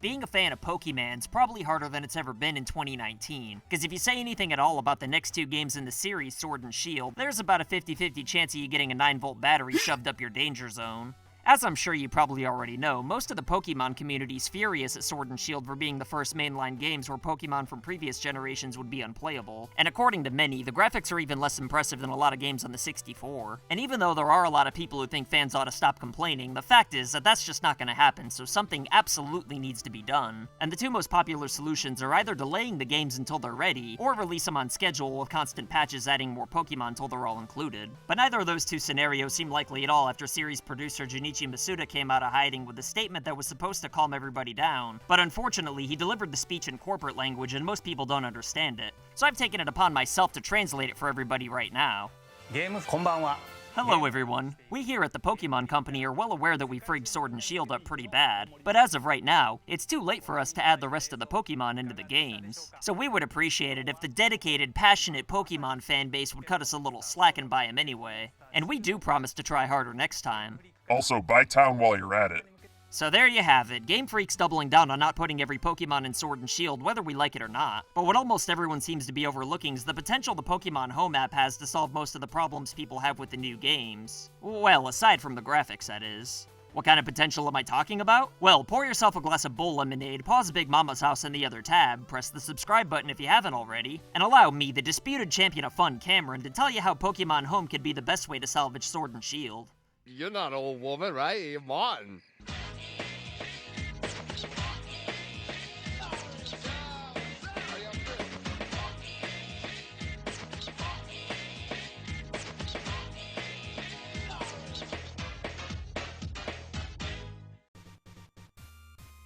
Being a fan of Pokemon's probably harder than it's ever been in 2019, because if you say anything at all about the next two games in the series, Sword and Shield, there's about a 50-50 chance of you getting a 9-volt battery shoved up your danger zone. As I'm sure you probably already know, most of the Pokemon community's furious at Sword and Shield for being the first mainline games where Pokemon from previous generations would be unplayable. And according to many, the graphics are even less impressive than a lot of games on the 64. And even though there are a lot of people who think fans ought to stop complaining, the fact is that that's just not going to happen, so something absolutely needs to be done. And the two most popular solutions are either delaying the games until they're ready, or release them on schedule with constant patches adding more Pokemon until they're all included. But neither of those two scenarios seem likely at all after series producer Junichi Masuda came out of hiding with a statement that was supposed to calm everybody down, but unfortunately he delivered the speech in corporate language and most people don't understand it. So I've taken it upon myself to translate it for everybody right now. Hello everyone. We here at the Pokemon Company are well aware that we frigged Sword and Shield up pretty bad, but as of right now, it's too late for us to add the rest of the Pokemon into the games. So we would appreciate it if the dedicated, passionate Pokemon fanbase would cut us a little slack and buy them anyway. And we do promise to try harder next time. Also, buy Town while you're at it. So there you have it, Game Freak's doubling down on not putting every Pokemon in Sword and Shield whether we like it or not. But what almost everyone seems to be overlooking is the potential the Pokemon Home app has to solve most of the problems people have with the new games. Well, aside from the graphics, that is. What kind of potential am I talking about? Well, pour yourself a glass of bull lemonade, pause Big Mama's house in the other tab, press the subscribe button if you haven't already, and allow me, the disputed champion of fun, Cameron, to tell you how Pokemon Home could be the best way to salvage Sword and Shield. You're not an old woman, right? You're Martin.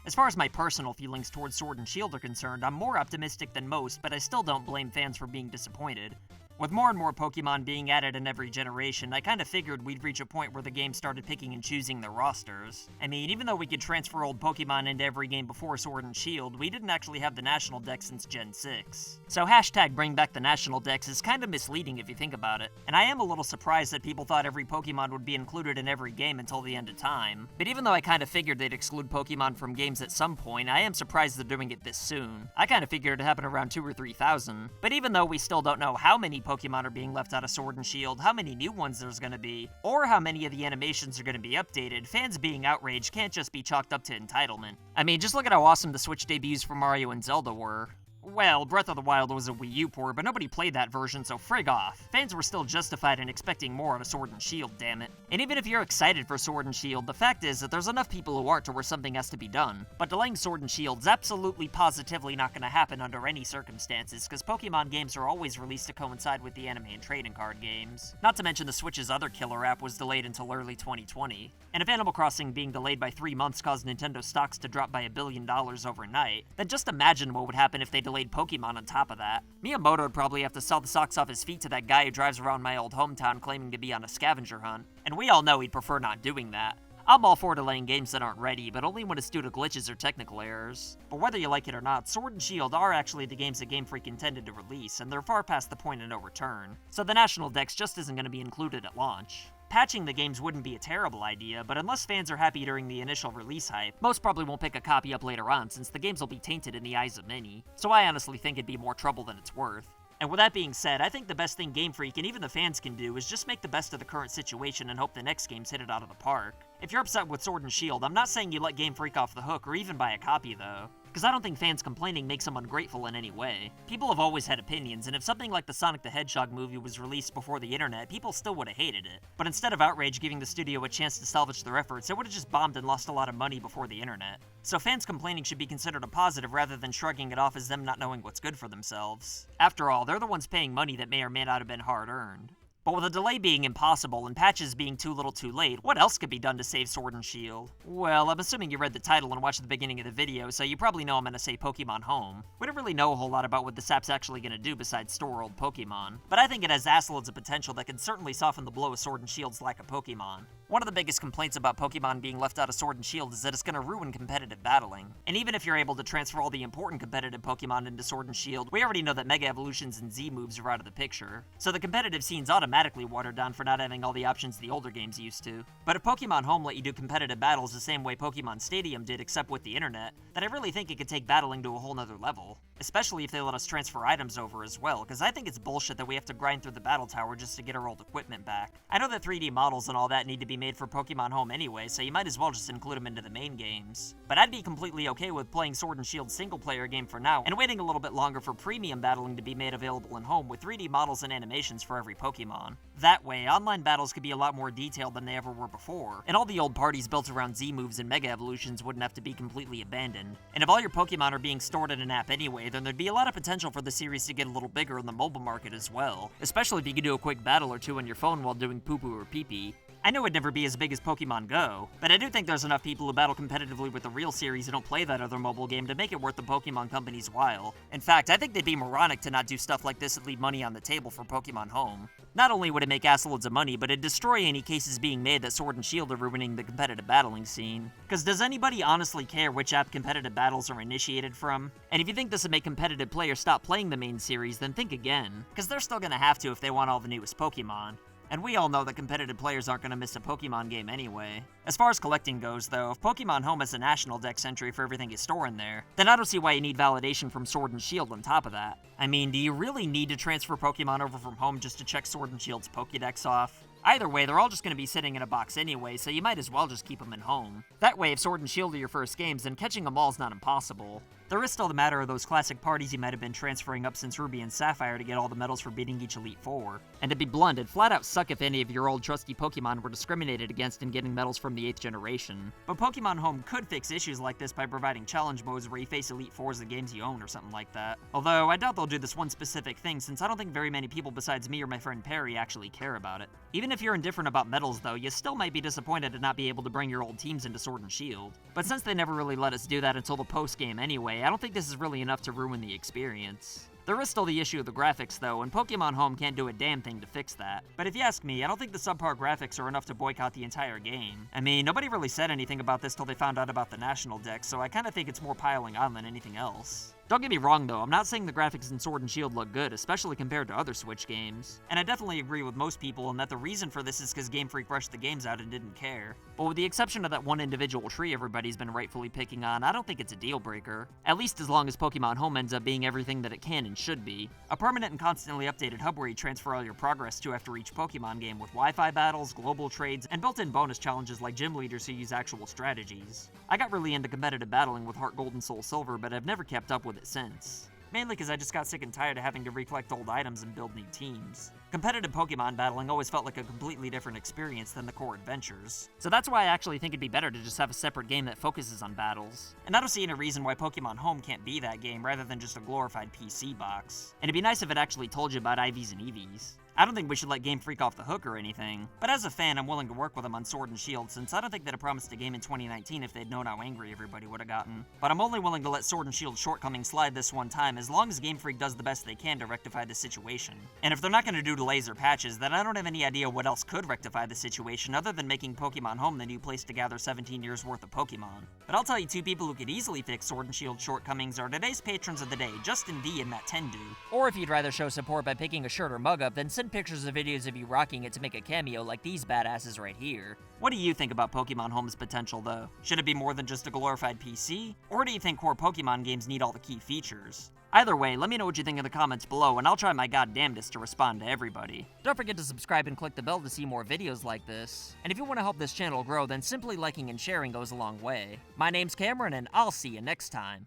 As far as my personal feelings towards Sword and Shield are concerned, I'm more optimistic than most, but I still don't blame fans for being disappointed. With more and more Pokemon being added in every generation, I kinda figured we'd reach a point where the game started picking and choosing their rosters. I mean, even though we could transfer old Pokemon into every game before Sword and Shield, we didn't actually have the National Dex since Gen 6. So hashtag bring back the National Dex is kinda misleading if you think about it. And I am a little surprised that people thought every Pokemon would be included in every game until the end of time. But even though I kinda figured they'd exclude Pokemon from games at some point, I am surprised they're doing it this soon. I kinda figured it'd happen around 2,000 or 3,000. But even though we still don't know how many Pokemon are being left out of Sword and Shield, how many new ones there's gonna be, or how many of the animations are gonna be updated, fans being outraged can't just be chalked up to entitlement. I mean, just look at how awesome the Switch debuts for Mario and Zelda were. Well, Breath of the Wild was a Wii U port, but nobody played that version, so frig off. Fans were still justified in expecting more out of Sword and Shield, damn it. And even if you're excited for Sword and Shield, the fact is that there's enough people who aren't to where something has to be done. But delaying Sword and Shield's absolutely positively not gonna happen under any circumstances, because Pokemon games are always released to coincide with the anime and trading card games. Not to mention the Switch's other killer app was delayed until early 2020. And if Animal Crossing being delayed by 3 months caused Nintendo stocks to drop by $1 billion overnight, then just imagine what would happen if they delayed Pokemon on top of that. Miyamoto would probably have to sell the socks off his feet to that guy who drives around my old hometown claiming to be on a scavenger hunt. And we all know he'd prefer not doing that. I'm all for delaying games that aren't ready, but only when it's due to glitches or technical errors. But whether you like it or not, Sword and Shield are actually the games that Game Freak intended to release, and they're far past the point of no return. So the National Dex just isn't going to be included at launch. Patching the games wouldn't be a terrible idea, but unless fans are happy during the initial release hype, most probably won't pick a copy up later on since the games will be tainted in the eyes of many. So I honestly think it'd be more trouble than it's worth. And with that being said, I think the best thing Game Freak and even the fans can do is just make the best of the current situation and hope the next games hit it out of the park. If you're upset with Sword and Shield, I'm not saying you let Game Freak off the hook or even buy a copy though. Because I don't think fans complaining makes them ungrateful in any way. People have always had opinions, and if something like the Sonic the Hedgehog movie was released before the internet, people still would have hated it. But instead of outrage giving the studio a chance to salvage their efforts, it would have just bombed and lost a lot of money before the internet. So fans complaining should be considered a positive rather than shrugging it off as them not knowing what's good for themselves. After all, they're the ones paying money that may or may not have been hard-earned. But with a delay being impossible and patches being too little too late, what else could be done to save Sword and Shield? Well, I'm assuming you read the title and watched the beginning of the video, so you probably know I'm gonna say Pokemon Home. We don't really know a whole lot about what this app's actually gonna do besides store old Pokemon, but I think it has assloads of potential that can certainly soften the blow of Sword and Shield's lack of Pokemon. One of the biggest complaints about Pokemon being left out of Sword and Shield is that it's going to ruin competitive battling. And even if you're able to transfer all the important competitive Pokemon into Sword and Shield, we already know that Mega Evolutions and Z moves are out of the picture. So the competitive scene's automatically watered down for not having all the options the older games used to. But if Pokemon Home let you do competitive battles the same way Pokemon Stadium did except with the internet, then I really think it could take battling to a whole nother level. Especially if they let us transfer items over as well, because I think it's bullshit that we have to grind through the battle tower just to get our old equipment back. I know that 3D models and all that need to be made for Pokemon Home anyway, so you might as well just include them into the main games. But I'd be completely okay with playing Sword and Shield single-player game for now, and waiting a little bit longer for premium battling to be made available in Home with 3D models and animations for every Pokemon. That way, online battles could be a lot more detailed than they ever were before, and all the old parties built around Z-moves and Mega Evolutions wouldn't have to be completely abandoned. And if all your Pokemon are being stored in an app anyway, then there'd be a lot of potential for the series to get a little bigger in the mobile market as well, especially if you could do a quick battle or two on your phone while doing poo-poo or pee-pee. I know it'd never be as big as Pokemon Go, but I do think there's enough people who battle competitively with the real series who don't play that other mobile game to make it worth the Pokemon company's while. In fact, I think they'd be moronic to not do stuff like this and leave money on the table for Pokemon Home. Not only would it make assloads of money, but it'd destroy any cases being made that Sword and Shield are ruining the competitive battling scene. Cause does anybody honestly care which app competitive battles are initiated from? And if you think this would make competitive players stop playing the main series, then think again. Cause they're still gonna have to if they want all the newest Pokemon. And we all know that competitive players aren't going to miss a Pokemon game anyway. As far as collecting goes, though, if Pokemon Home has a National Dex entry for everything you store in there, then I don't see why you need validation from Sword and Shield on top of that. I mean, do you really need to transfer Pokemon over from Home just to check Sword and Shield's Pokédex off? Either way, they're all just going to be sitting in a box anyway, so you might as well just keep them in Home. That way, if Sword and Shield are your first games, then catching them all is not impossible. There is still the matter of those classic parties you might have been transferring up since Ruby and Sapphire to get all the medals for beating each Elite Four. And to be blunt, it'd flat out suck if any of your old trusty Pokemon were discriminated against in getting medals from the 8th generation. But Pokemon Home could fix issues like this by providing challenge modes where you face Elite Fours of games you own or something like that. Although, I doubt they'll do this one specific thing since I don't think very many people besides me or my friend Perry actually care about it. Even if you're indifferent about medals though, you still might be disappointed to not be able to bring your old teams into Sword and Shield. But since they never really let us do that until the post-game anyway, I don't think this is really enough to ruin the experience. There is still the issue of the graphics though, and Pokemon Home can't do a damn thing to fix that. But if you ask me, I don't think the subpar graphics are enough to boycott the entire game. I mean, nobody really said anything about this till they found out about the National Dex, so I kinda think it's more piling on than anything else. Don't get me wrong though, I'm not saying the graphics in Sword and Shield look good, especially compared to other Switch games. And I definitely agree with most people in that the reason for this is because Game Freak rushed the games out and didn't care. But with the exception of that one individual tree everybody's been rightfully picking on, I don't think it's a deal breaker. At least as long as Pokemon Home ends up being everything that it can and should be. A permanent and constantly updated hub where you transfer all your progress to after each Pokemon game with Wi-Fi battles, global trades, and built-in bonus challenges like gym leaders who use actual strategies. I got really into competitive battling with Heart Gold and Soul Silver, but I've never kept up with it since. Mainly because I just got sick and tired of having to recollect old items and build new teams. Competitive Pokemon battling always felt like a completely different experience than the core adventures. So that's why I actually think it'd be better to just have a separate game that focuses on battles. And I don't see any reason why Pokemon Home can't be that game rather than just a glorified PC box. And it'd be nice if it actually told you about IVs and EVs. I don't think we should let Game Freak off the hook or anything, but as a fan, I'm willing to work with them on Sword and Shield since I don't think they'd have promised a game in 2019 if they'd known how angry everybody would have gotten. But I'm only willing to let Sword and Shield shortcomings slide this one time as long as Game Freak does the best they can to rectify the situation. And if they're not going to do delays or patches, then I don't have any idea what else could rectify the situation other than making Pokemon Home the new place to gather 17 years worth of Pokemon. But I'll tell you two people who could easily fix Sword and Shield shortcomings are today's patrons of the day, Justin D and Matt Tendu. Or if you'd rather show support by picking a shirt or mug up, then send pictures of videos of you rocking it to make a cameo like these badasses right here. What do you think about Pokemon Home's potential though? Should it be more than just a glorified PC? Or do you think core Pokemon games need all the key features? Either way, let me know what you think in the comments below and I'll try my goddamnedest to respond to everybody. Don't forget to subscribe and click the bell to see more videos like this. And if you want to help this channel grow, then simply liking and sharing goes a long way. My name's Cameron and I'll see you next time.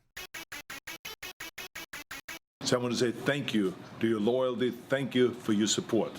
So I want to say thank you to your loyalty, thank you for your support.